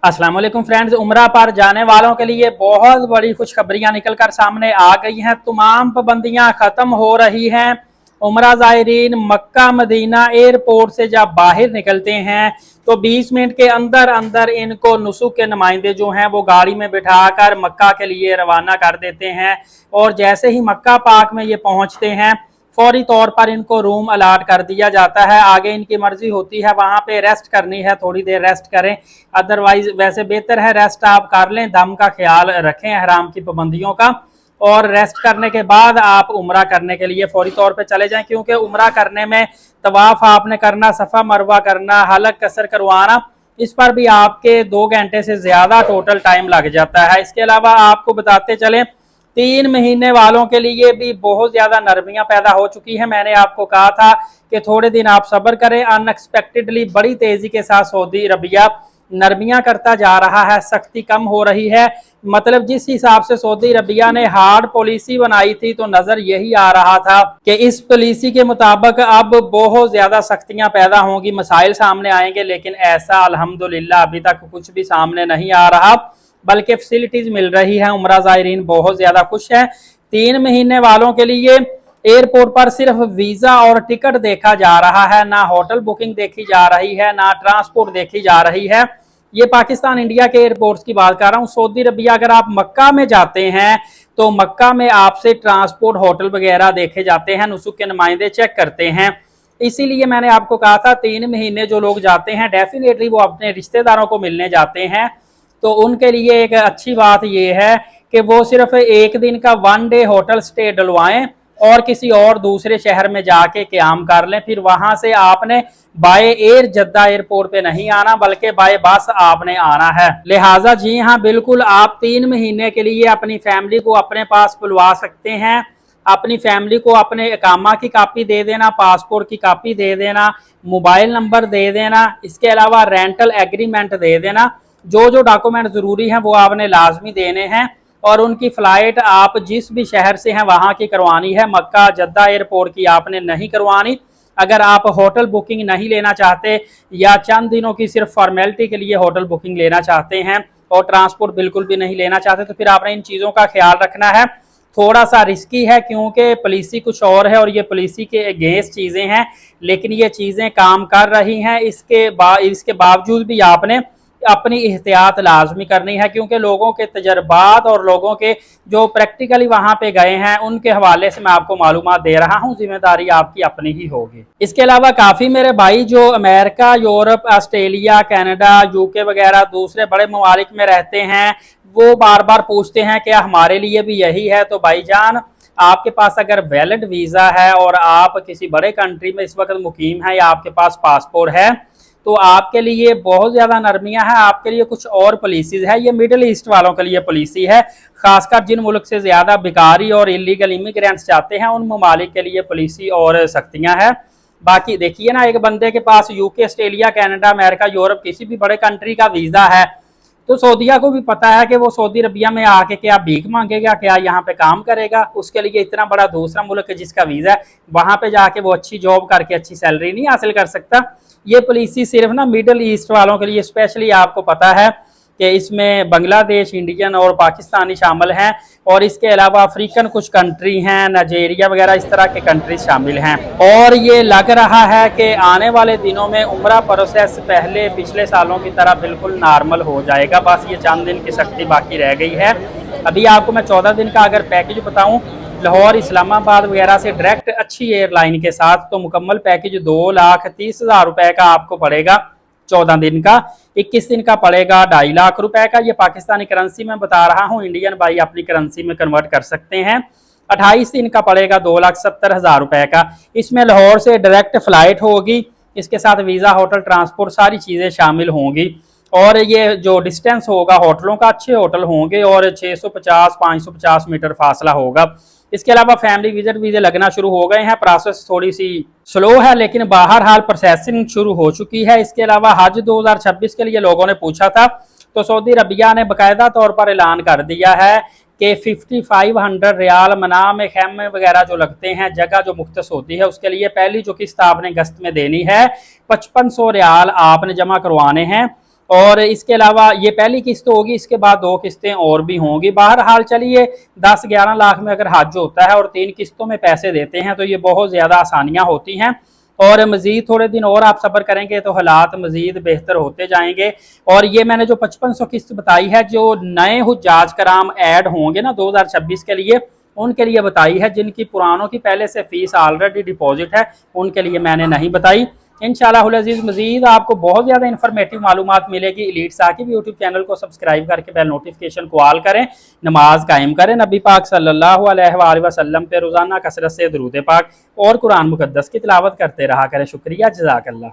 अस्सलाम वालेकुम फ्रेंड्स, उम्रा पर जाने वालों के लिए बहुत बड़ी खुशखबरियां निकलकर सामने आ गई हैं। तमाम पाबंदियां खत्म हो रही हैं। उम्रा ज़ायरीन मक्का मदीना एयरपोर्ट से जब बाहर निकलते हैं तो 20 मिनट के अंदर अंदर इनको नुसुक के नुमाइंदे जो हैं वो गाड़ी में बिठाकर मक्का के लिए रवाना कर देते हैं। और जैसे ही मक्का पाक में ये पहुंचते हैं फौरी तौर पर इनको रूम अलाट कर दिया जाता है। आगे इनकी मर्जी होती है, वहां पे रेस्ट करनी है थोड़ी देर रेस्ट करें, अदरवाइज वैसे बेहतर है रेस्ट आप कर लें। दम का ख्याल रखें हराम की पाबंदियों का, और रेस्ट करने के बाद आप उम्रा करने के लिए फौरी तौर पे चले जाएं। क्योंकि उम्रा करने में तवाफ आपने करना, सफ़ा मरवा करना, हलक कसर करवाना, इस पर भी आपके 2 घंटे से ज़्यादा टोटल टाइम लग जाता है। इसके अलावा आपको बताते चलें 3 महीने वालों के लिए भी बहुत ज़्यादा नरमियाँ पैदा हो चुकी हैं। मैंने आपको कहा था कि थोड़े दिन आप सब्र करें। अनएक्सपेक्टेडली बड़ी तेज़ी के साथ सऊदी अरबिया नरमियाँ करता जा रहा है, सख्ती कम हो रही है। मतलब जिस हिसाब से सऊदी अरबिया ने हार्ड पॉलिसी बनाई थी तो नज़र यही आ रहा था कि इस पॉलिसी के मुताबिक अब बहुत ज़्यादा सख्तियाँ पैदा होंगी, मसाइल सामने आएंगे। लेकिन ऐसा अल्हम्दुलिल्लाह अभी तक कुछ भी सामने नहीं आ रहा, बल्कि फैसिलिटीज मिल रही है। उम्रा ज़ायरीन बहुत ज़्यादा खुश है। 3 महीने वालों के लिए एयरपोर्ट पर सिर्फ वीज़ा और टिकट देखा जा रहा है, ना होटल बुकिंग देखी जा रही है, ना ट्रांसपोर्ट देखी जा रही है। ये पाकिस्तान इंडिया के एयरपोर्ट्स की बात कर रहा हूँ। सऊदी अरबिया अगर आप मक्का में जाते हैं तो मक्का में आपसे ट्रांसपोर्ट होटल वगैरह देखे जाते हैं, नुसुक के नुमाइंदे चेक करते हैं। इसीलिए मैंने आपको कहा था 3 महीने जो लोग जाते हैं डेफिनेटली वो अपने रिश्तेदारों को मिलने जाते हैं। तो उनके लिए एक अच्छी बात यह है कि वो सिर्फ एक दिन का 1 डे होटल स्टे डलवाएं और किसी और दूसरे शहर में जाके क़याम कर लें। फिर वहां से आपने बाय एयर जद्दा एयरपोर्ट पे नहीं आना, बल्कि बाय बस आपने आना है। लिहाजा जी हाँ, बिल्कुल आप 3 महीने के लिए अपनी फैमिली को अपने पास बुलवा सकते हैं। अपनी फैमिली को अपने इकामा की कापी दे देना, पासपोर्ट की कापी दे देना, मोबाइल नंबर दे देना, इसके अलावा रेंटल एग्रीमेंट दे देना। जो जो डॉक्यूमेंट ज़रूरी हैं वो आपने लाजमी देने हैं। और उनकी फ़्लाइट आप जिस भी शहर से हैं वहाँ की करवानी है, मक्का जद्दा एयरपोर्ट की आपने नहीं करवानी। अगर आप होटल बुकिंग नहीं लेना चाहते या चंद दिनों की सिर्फ फॉर्मेलिटी के लिए होटल बुकिंग लेना चाहते हैं और ट्रांसपोर्ट बिल्कुल भी नहीं लेना चाहते, तो फिर आपने इन चीज़ों का ख्याल रखना है। थोड़ा सा रिस्की है क्योंकि पॉलिसी कुछ और है और ये पॉलिसी के अगेंस्ट चीज़ें हैं, लेकिन ये चीज़ें काम कर रही हैं। इसके बावजूद भी आपने अपनी एहतियात लाजमी करनी है, क्योंकि लोगों के तजर्बात और लोगों के जो प्रैक्टिकली वहाँ पे गए हैं उनके हवाले से मैं आपको मालूमात दे रहा हूँ। जिम्मेदारी आपकी अपनी ही होगी। इसके अलावा काफ़ी मेरे भाई जो America, Europe, Australia, Canada, UK वगैरह दूसरे बड़े ममालिक में रहते हैं वो बार बार पूछते हैं कि हमारे लिए भी यही है। तो भाईजान, आपके पास अगर वैलिड वीज़ा है और आप किसी बड़े कंट्री में इस वक्त मुकीम है या आपके पास पासपोर्ट है तो आपके लिए बहुत ज़्यादा नरमियाँ हैं। आपके लिए कुछ और पॉलिसीज़ है। ये मिडिल ईस्ट वालों के लिए पॉलिसी है, खासकर जिन मुल्क से ज़्यादा बेकारी और इलीगल इमिग्रेंट्स जाते हैं उन ममालिक के लिए पॉलिसी और सख्तियाँ हैं। बाकी देखिए ना, एक बंदे के पास UK, Australia, Canada, America, Europe किसी भी बड़े कंट्री का वीज़ा है तो सऊदीया को भी पता है कि वो सऊदी अरबिया में आके क्या भीख मांगेगा, क्या यहाँ पे काम करेगा। उसके लिए इतना बड़ा दूसरा मुल्क है जिसका वीज़ा है, वहाँ पे जाके वो अच्छी जॉब करके अच्छी सैलरी नहीं हासिल कर सकता। ये पॉलिसी सिर्फ ना मिडल ईस्ट वालों के लिए स्पेशली, आपको पता है कि इसमें बांग्लादेश, इंडियन और पाकिस्तानी शामिल हैं, और इसके अलावा अफ्रीकन कुछ कंट्री हैं, नाइजीरिया वगैरह इस तरह के कंट्री शामिल हैं। और ये लग रहा है कि आने वाले दिनों में उम्रा प्रोसेस पहले पिछले सालों की तरह बिल्कुल नॉर्मल हो जाएगा। बस ये चंद दिन की सख्ती बाकी रह गई है। अभी आपको मैं 14 दिन का अगर पैकेज बताऊँ लाहौर, इस्लामाबाद वगैरह से डायरेक्ट अच्छी एयरलाइन के साथ, तो मुकम्मल पैकेज 2,30,000 रुपये का आपको पड़ेगा। 14 दिन का 21 दिन का पड़ेगा 2.5 लाख रुपए का। ये पाकिस्तानी करेंसी में बता रहा हूँ, इंडियन भाई अपनी करेंसी में कन्वर्ट कर सकते हैं। 28 दिन का पड़ेगा 2,70,000 रुपए का। इसमें लाहौर से डायरेक्ट फ्लाइट होगी, इसके साथ वीज़ा, होटल, ट्रांसपोर्ट सारी चीज़ें शामिल होंगी। और ये जो डिस्टेंस होगा होटलों का, अच्छे होटल होंगे और 650-550 मीटर फासला होगा। इसके अलावा फैमिली विजिट वीज़े लगना शुरू हो गए हैं। प्रोसेस थोड़ी सी स्लो है लेकिन बाहरहाल प्रोसेसिंग शुरू हो चुकी है। इसके अलावा हज 2026 के लिए लोगों ने पूछा था तो सऊदी अरबिया ने बाकायदा तौर पर ऐलान कर दिया है कि 5500 रियाल मना में खैमे वगैरह जो लगते हैं, जगह जो मुख्तस होती है, उसके लिए पहली जो किस्त आपने अगस्त में देनी है 5500 रियाल आपने जमा करवाने हैं। और इसके अलावा ये पहली किस्त होगी, इसके बाद 2 किस्तें और भी होंगी। बहरहाल चलिए 10-11 लाख में अगर हज होता है और 3 किस्तों में पैसे देते हैं तो ये बहुत ज़्यादा आसानियाँ होती हैं। और मज़ीद थोड़े दिन और आप सब्र करेंगे तो हालात मज़ीद बेहतर होते जाएंगे। और ये मैंने जो 5500 किस्त बताई है, जो नए हुज्जाज कराम ऐड होंगे ना 2026 के लिए, उनके लिए बताई है। जिनकी पुरानों की पहले से फीस ऑलरेडी डिपॉजिट है उनके लिए मैंने नहीं बताई। इंशाअल्लाह अज़ीज़ मज़ीद आपको बहुत ज़्यादा इन्फॉर्मेटिव मालूमात मिलेगी। एलीट साकिब यूट्यूब चैनल को सब्सक्राइब करके बेल नोटिफिकेशन को ऑल करें, नमाज कायम करें, नबी पाक सल्लल्लाहु अलैहि वसल्लम पे रोज़ाना कसरत से दुरूद पाक और कुरान मुकद्दस की तिलावत करते रहा करें। शुक्रिया, जज़ाकल्लाह।